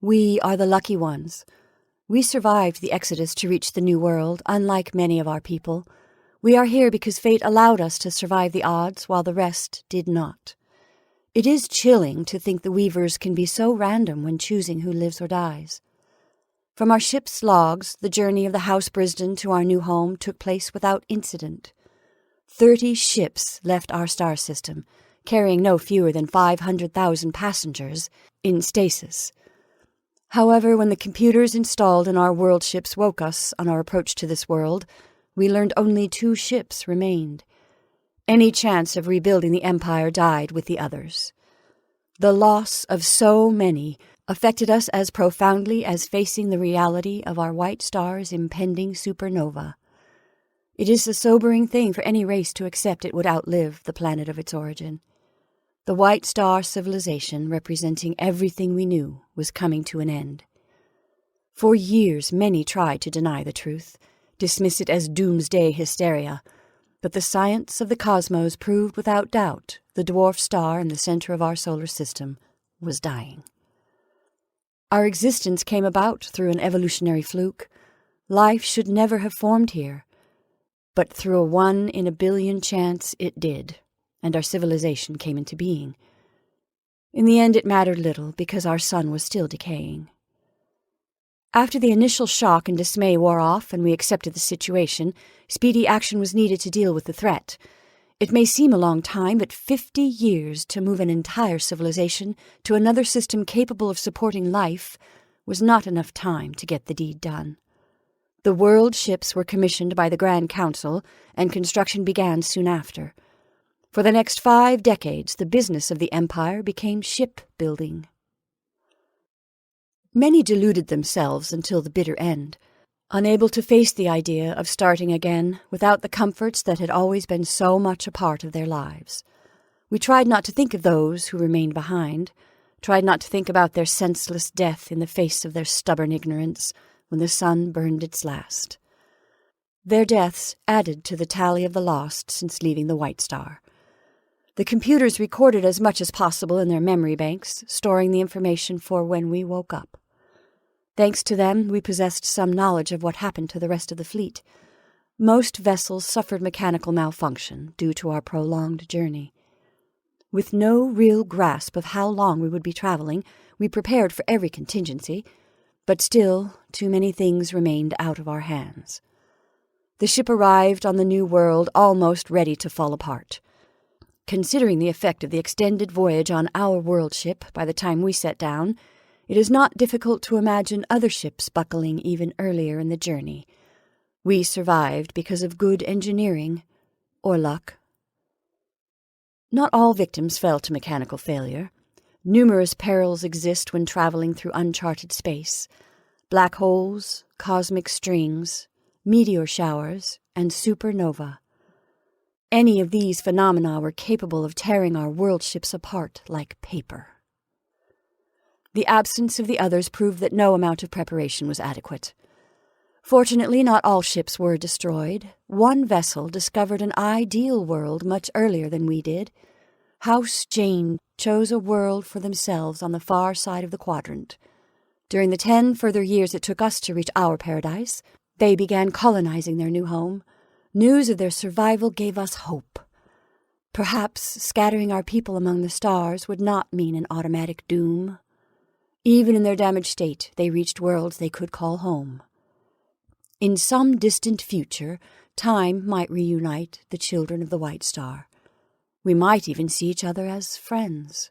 We are the lucky ones. We survived the exodus to reach the New World, unlike many of our people. We are here because fate allowed us to survive the odds while the rest did not. It is chilling to think the weavers can be so random when choosing who lives or dies. From our ship's logs, the journey of the House Brisden to our new home took place without incident. 30 ships left our star system, carrying no fewer than 500,000 passengers in stasis. However, when the computers installed in our world ships woke us on our approach to this world, we learned only 2 ships remained. Any chance of rebuilding the Empire died with the others. The loss of so many affected us as profoundly as facing the reality of our white star's impending supernova. It is a sobering thing for any race to accept it would outlive the planet of its origin. The white star civilization, representing everything we knew, was coming to an end. For years, many tried to deny the truth, dismiss it as doomsday hysteria, but the science of the cosmos proved without doubt the dwarf star in the center of our solar system was dying. Our existence came about through an evolutionary fluke. Life should never have formed here, but through a 1 in a billion chance it did, and our civilization came into being. In the end, it mattered little, because our sun was still decaying. After the initial shock and dismay wore off and we accepted the situation, speedy action was needed to deal with the threat. It may seem a long time, but 50 years to move an entire civilization to another system capable of supporting life was not enough time to get the deed done. The world ships were commissioned by the Grand Council, and construction began soon after. For the next 5 decades, the business of the Empire became shipbuilding. Many deluded themselves until the bitter end, unable to face the idea of starting again without the comforts that had always been so much a part of their lives. We tried not to think of those who remained behind, tried not to think about their senseless death in the face of their stubborn ignorance when the sun burned its last. Their deaths added to the tally of the lost since leaving the White Star. The computers recorded as much as possible in their memory banks, storing the information for when we woke up. Thanks to them, we possessed some knowledge of what happened to the rest of the fleet. Most vessels suffered mechanical malfunction due to our prolonged journey. With no real grasp of how long we would be traveling, we prepared for every contingency, but still, too many things remained out of our hands. The ship arrived on the New World almost ready to fall apart. Considering the effect of the extended voyage on our world ship by the time we set down, it is not difficult to imagine other ships buckling even earlier in the journey. We survived because of good engineering or luck. Not all victims fell to mechanical failure. Numerous perils exist when traveling through uncharted space. Black holes, cosmic strings, meteor showers, and supernova. Any of these phenomena were capable of tearing our world ships apart like paper. The absence of the others proved that no amount of preparation was adequate. Fortunately, not all ships were destroyed. One vessel discovered an ideal world much earlier than we did. House Jane chose a world for themselves on the far side of the quadrant. During the 10 further years it took us to reach our paradise, they began colonizing their new home. News of their survival gave us hope. Perhaps scattering our people among the stars would not mean an automatic doom. Even in their damaged state, they reached worlds they could call home. In some distant future, time might reunite the children of the White Star. We might even see each other as friends.